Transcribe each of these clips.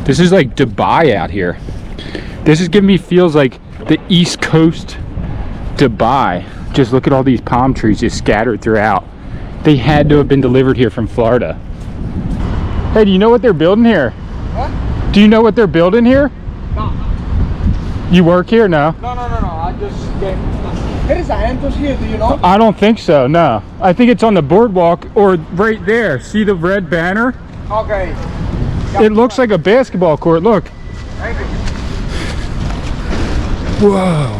This is like Dubai out here. This is giving me feels like the East Coast Dubai. Just look at all these palm trees just scattered throughout. They had to have been delivered here from Florida. Hey, do you know what they're building here? What? Do you know what they're building here? No. You work here? No? No. I just came. There is an entrance here, do you know? I don't think so, no. I think it's on the boardwalk or right there. See the red banner? Okay. It looks like a basketball court, look. Thank you. Whoa.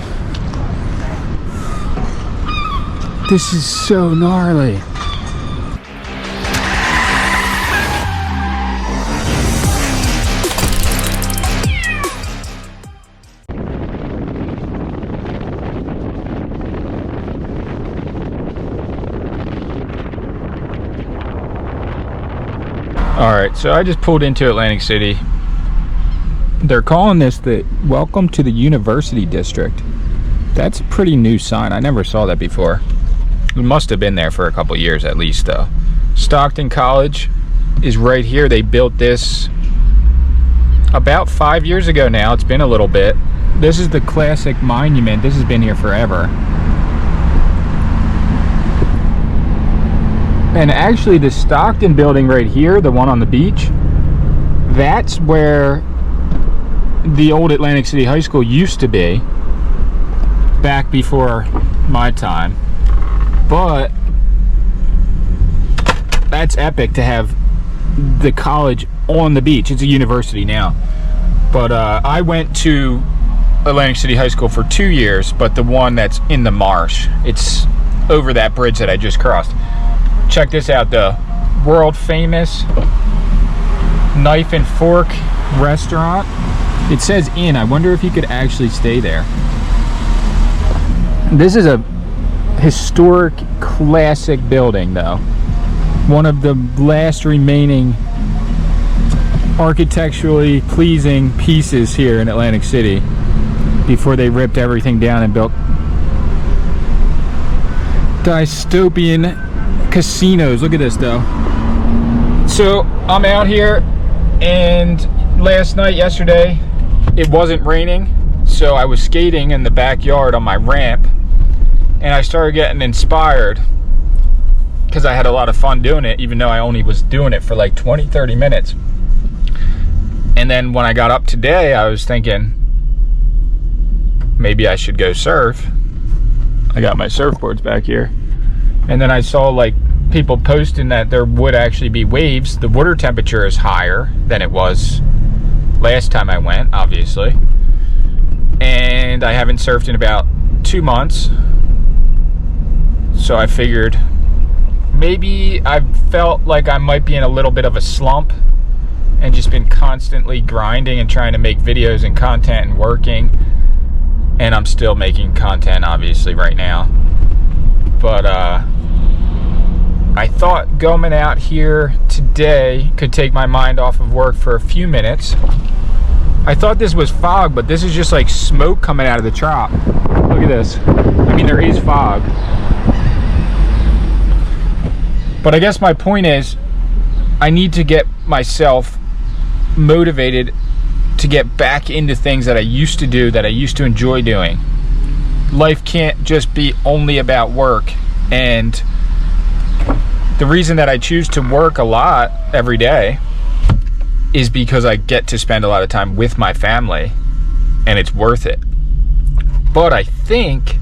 This is so gnarly. Alright, so I just pulled into Atlantic City. They're calling this the Welcome to the University District. That's a pretty new sign. I never saw that before. It must have been there for a couple years at least though. Stockton College is right here. They built this about 5 years ago now. It's been a little bit. This is the classic monument. This has been here forever. And actually the Stockton building right here, the one on the beach, that's where the old Atlantic City High School used to be back before my time. But that's epic to have the college on the beach. It's a university now. But I went to Atlantic City High School for 2 years, but the one that's in the marsh. It's over that bridge that I just crossed. Check this out, the world famous Knife and Fork restaurant. It says inn. I wonder if you could actually stay there. This is a historic, classic building though. One of the last remaining architecturally pleasing pieces here in Atlantic City before they ripped everything down and built dystopian casinos. Look at this though. So I'm out here, and yesterday it wasn't raining, so I was skating in the backyard on my ramp, and I started getting inspired because I had a lot of fun doing it, even though I only was doing it for like 20-30 minutes. And then when I got up today, I was thinking maybe I should go surf. I got my surfboards back here. And then I saw like people posting that there would actually be waves. The water temperature is higher than it was last time I went, obviously. And I haven't surfed in about 2 months. So I figured maybe I felt like I might be in a little bit of a slump and just been constantly grinding and trying to make videos and content and working. And I'm still making content obviously right now. But I thought going out here today could take my mind off of work for a few minutes. I thought this was fog, but this is just like smoke coming out of the trop. Look at this. I mean, there is fog. But I guess my point is, I need to get myself motivated to get back into things that I used to do, that I used to enjoy doing. Life can't just be only about work. And the reason that I choose to work a lot every day is because I get to spend a lot of time with my family, and it's worth it. But I think,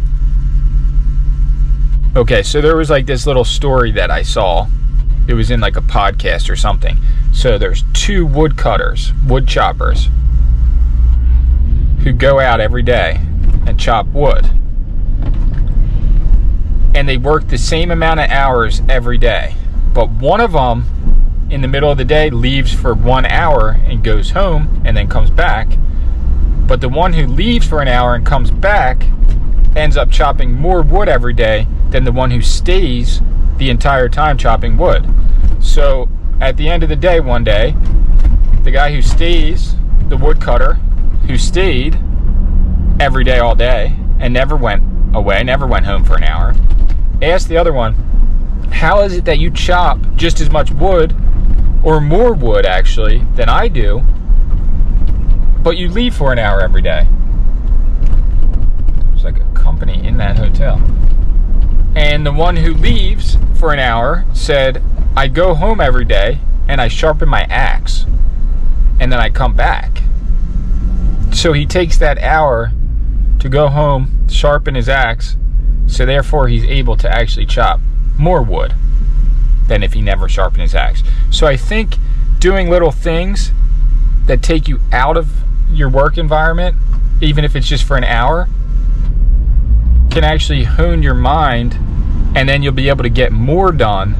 okay, so there was like this little story that I saw. It was in like a podcast or something. So there's 2 woodcutters, wood choppers, who go out every day and chop wood. And they work the same amount of hours every day. But one of them, in the middle of the day, leaves for 1 hour and goes home and then comes back. But the one who leaves for an hour and comes back ends up chopping more wood every day than the one who stays the entire time chopping wood. So at the end of the day, one day, the guy who stays, the woodcutter who stayed every day all day and never went away, never went home for an hour, asked the other one, how is it that you chop just as much wood, or more wood actually, than I do, but you leave for an hour every day. There's like a company in that hotel. And the one who leaves for an hour said, I go home every day and I sharpen my axe and then I come back. So he takes that hour to go home, sharpen his axe, so therefore he's able to actually chop more wood than if he never sharpened his axe. So I think doing little things that take you out of your work environment, even if it's just for an hour, can actually hone your mind, and then you'll be able to get more done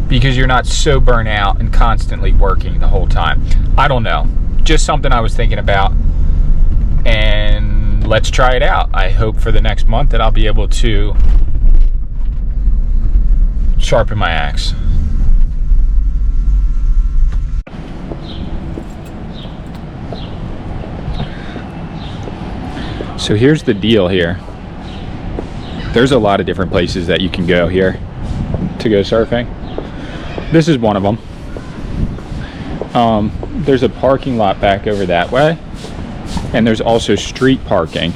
because you're not so burnt out and constantly working the whole time. I don't know, just something I was thinking about, and let's try it out. I hope for the next month that I'll be able to sharpen my axe. So here's the deal here. There's a lot of different places that you can go here to go surfing. This is one of them. There's a parking lot back over that way, and there's also street parking.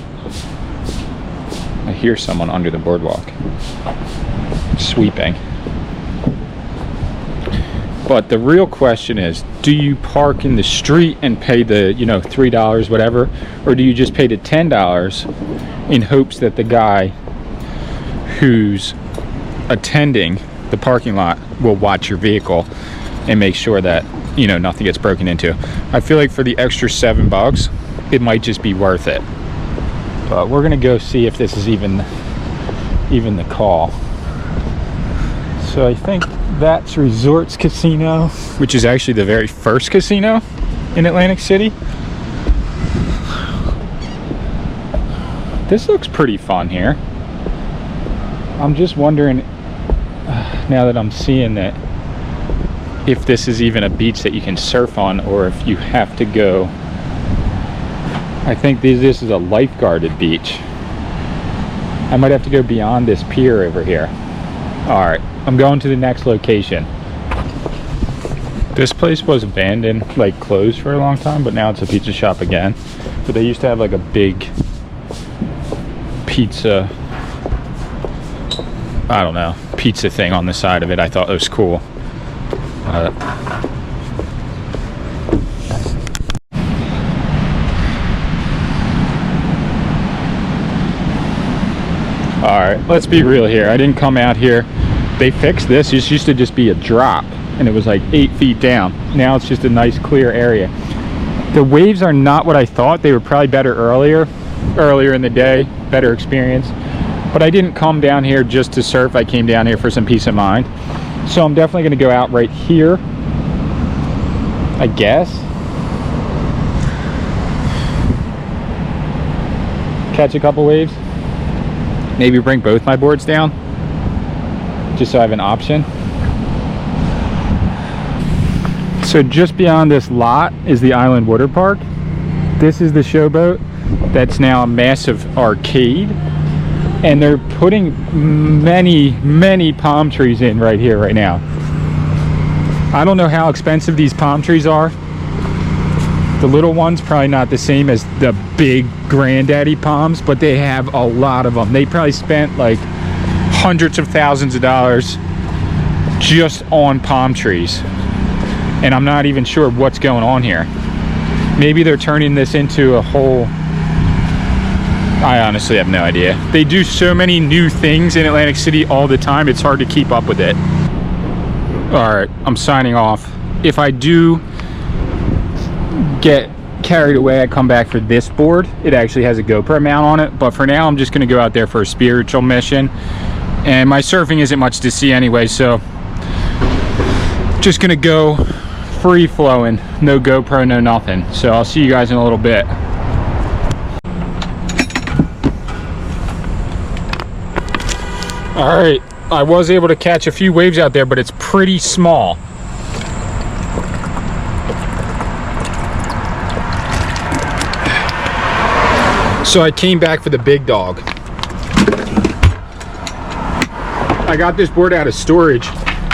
I hear someone under the boardwalk sweeping. But the real question is, do you park in the street and pay the, $3, whatever, or do you just pay the $10 in hopes that the guy who's attending the parking lot will watch your vehicle and make sure that, nothing gets broken into? I feel like for the extra $7, it might just be worth it. But we're gonna go see if this is even the call. So I think that's Resorts Casino, which is actually the very first casino in Atlantic City. This looks pretty fun here. I'm just wondering, now that I'm seeing that, if this is even a beach that you can surf on, or if you have to go. I think this is a lifeguarded beach. I might have to go beyond this pier over here. All right, I'm going to the next location. This place was abandoned, like closed for a long time, but now it's a pizza shop again. But they used to have like a big pizza, I don't know, pizza thing on the side of it. I thought it was cool. All right, let's be real here. I didn't come out here. They fixed this. This used to just be a drop, and it was like 8 feet down. Now it's just a nice clear area. The waves are not what I thought. They were probably better earlier in the day, better experience. But I didn't come down here just to surf. I came down here for some peace of mind. So I'm definitely gonna go out right here, I guess. Catch a couple waves. Maybe bring both my boards down, just so I have an option. So just beyond this lot is the Island Water Park. This is the Showboat. That's now a massive arcade. And they're putting many palm trees in right here, right now. I don't know how expensive these palm trees are. The little ones probably not the same as the big granddaddy palms, but they have a lot of them. They probably spent like hundreds of thousands of dollars just on palm trees. And I'm not even sure what's going on here. Maybe they're turning this into a whole, I honestly have no idea. They do so many new things in Atlantic City all the time, it's hard to keep up with it. All right, I'm signing off. If I do get carried away, I come back for this board. It actually has a GoPro mount on it, but for now I'm just gonna go out there for a spiritual mission. And my surfing isn't much to see anyway, so just gonna go free flowing, no GoPro, no nothing. So I'll see you guys in a little bit. All right, I was able to catch a few waves out there, but it's pretty small. So I came back for the big dog. I got this board out of storage,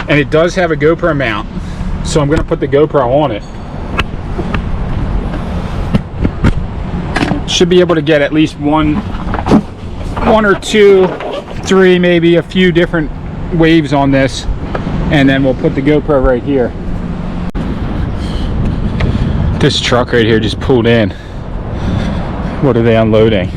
and it does have a GoPro mount, so I'm gonna put the GoPro on it. Should be able to get at least one or two, three, maybe a few different waves on this, and then we'll put the GoPro right here. This truck right here just pulled in. What are they unloading?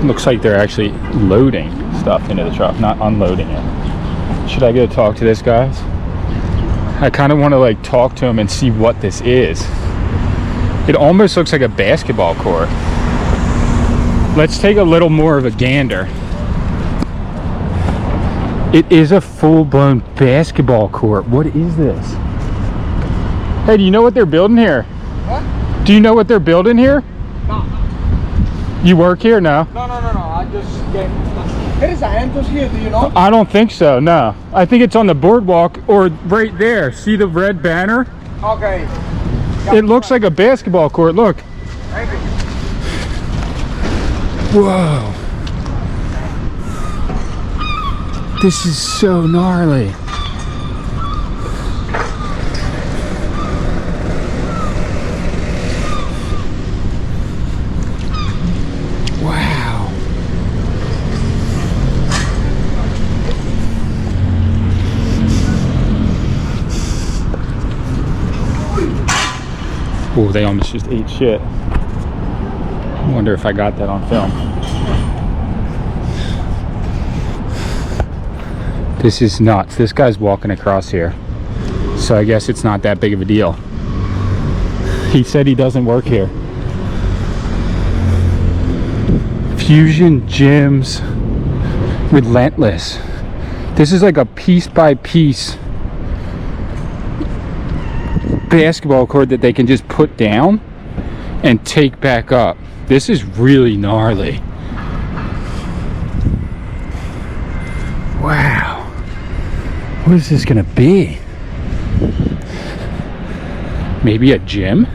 Looks like they're actually loading stuff into the truck, not unloading it. Should I go talk to this guy? I kind of want to like talk to him and see what this is. It almost looks like a basketball court. Let's take a little more of a gander. It is a full-blown basketball court. What is this? Hey, do you know what they're building here? What? Do you know what they're building here? No. You work here now? No. I just came. There is an entrance here, do you know? I don't think so, no. I think it's on the boardwalk or right there. See the red banner? Okay. It looks like a basketball court, look. Maybe. Whoa. This is so gnarly. Wow. Oh, they almost just ate shit. I wonder if I got that on film. This is nuts. This guy's walking across here. So I guess it's not that big of a deal. He said he doesn't work here. Fusion Gyms. Relentless. This is like a piece by piece basketball court that they can just put down and take back up. This is really gnarly. Wow. What is this gonna be? Maybe a gym?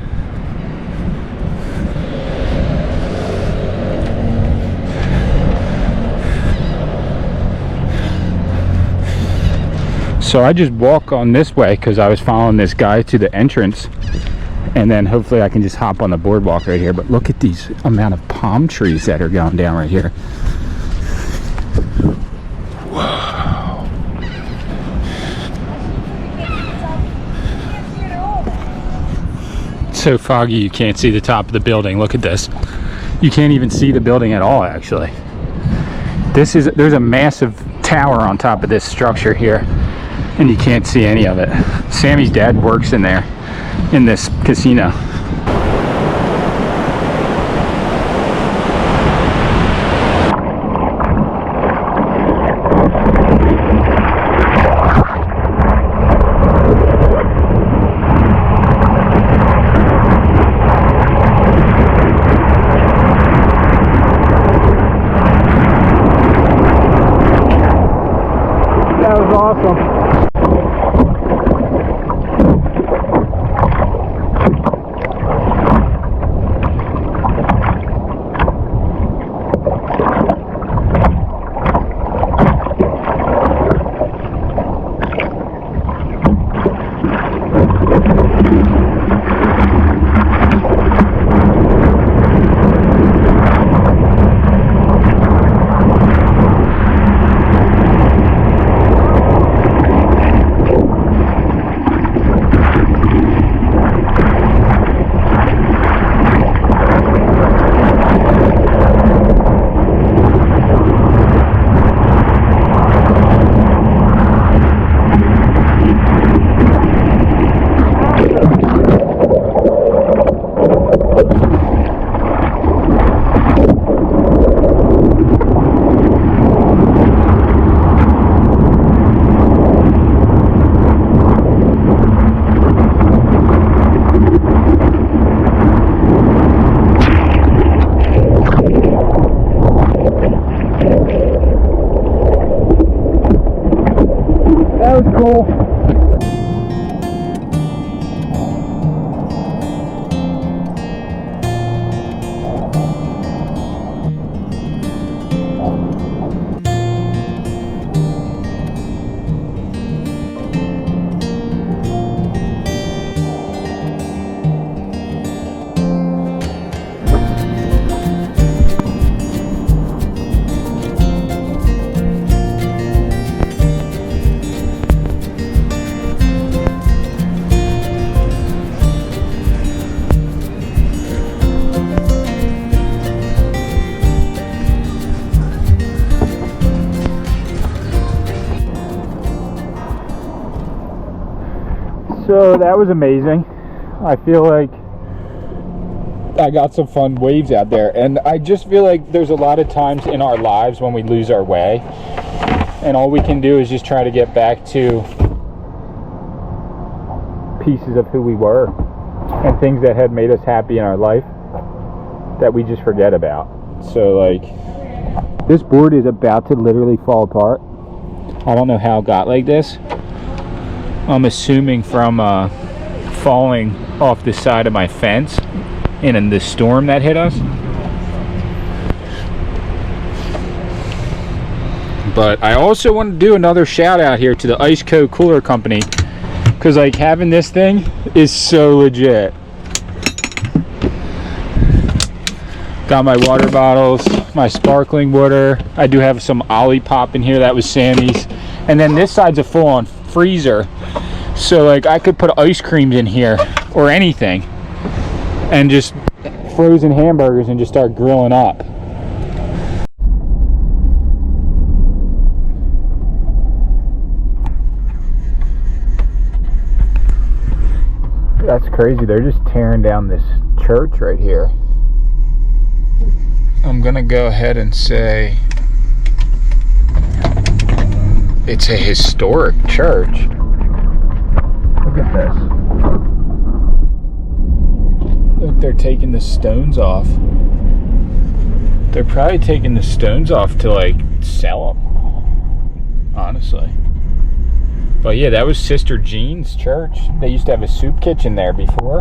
So I just walk on this way because I was following this guy to the entrance, and then hopefully I can just hop on the boardwalk right here. But look at these amount of palm trees that are going down right here. Whoa. It's so foggy you can't see the top of the building. Look at this. You can't even see the building at all, actually. There's a massive tower on top of this structure here, and you can't see any of it. Sammy's dad works in there, in this casino. That was awesome. So that was amazing. I feel like I got some fun waves out there, and I just feel like there's a lot of times in our lives when we lose our way, and all we can do is just try to get back to pieces of who we were and things that had made us happy in our life that we just forget about. So like, this board is about to literally fall apart. I don't know how it got like this. I'm assuming from falling off the side of my fence in the storm that hit us. But I also want to do another shout out here to the Ice Co Cooler Company, because like having this thing is so legit. Got my water bottles, my sparkling water. I do have some Olipop in here, that was Sammy's. And then this side's a full-on freezer. So like I could put ice creams in here or anything and just frozen hamburgers and just start grilling up. That's crazy. They're just tearing down this church right here. I'm gonna go ahead and say it's a historic church. Look at this. Look, they're taking the stones off. They're probably taking the stones off to like sell them, honestly. But yeah, that was Sister Jean's church. They used to have a soup kitchen there before.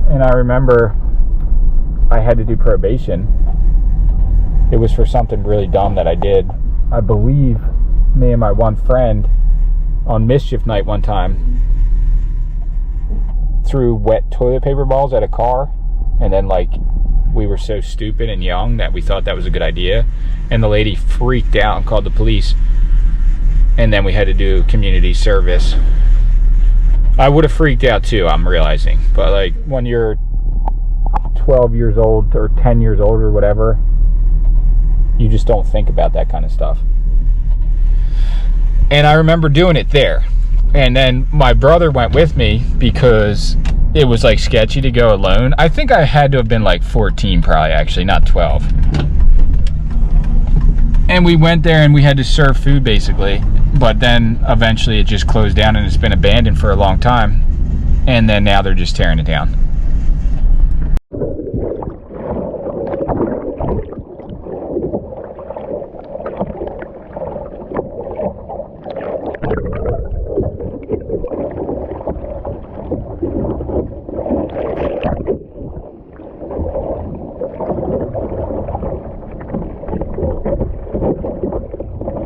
And I remember I had to do probation. It was for something really dumb that I did. I believe me and my one friend on mischief night one time threw wet toilet paper balls at a car, and then like we were so stupid and young that we thought that was a good idea, and the lady freaked out and called the police, and then we had to do community service. I would have freaked out too, I'm realizing, but like when you're 12 years old or 10 years old or whatever, you just don't think about that kind of stuff. And I remember doing it there. And then my brother went with me because it was like sketchy to go alone. I think I had to have been like 14 probably, actually, not 12. And we went there and we had to serve food basically. But then eventually it just closed down and it's been abandoned for a long time. And then now they're just tearing it down.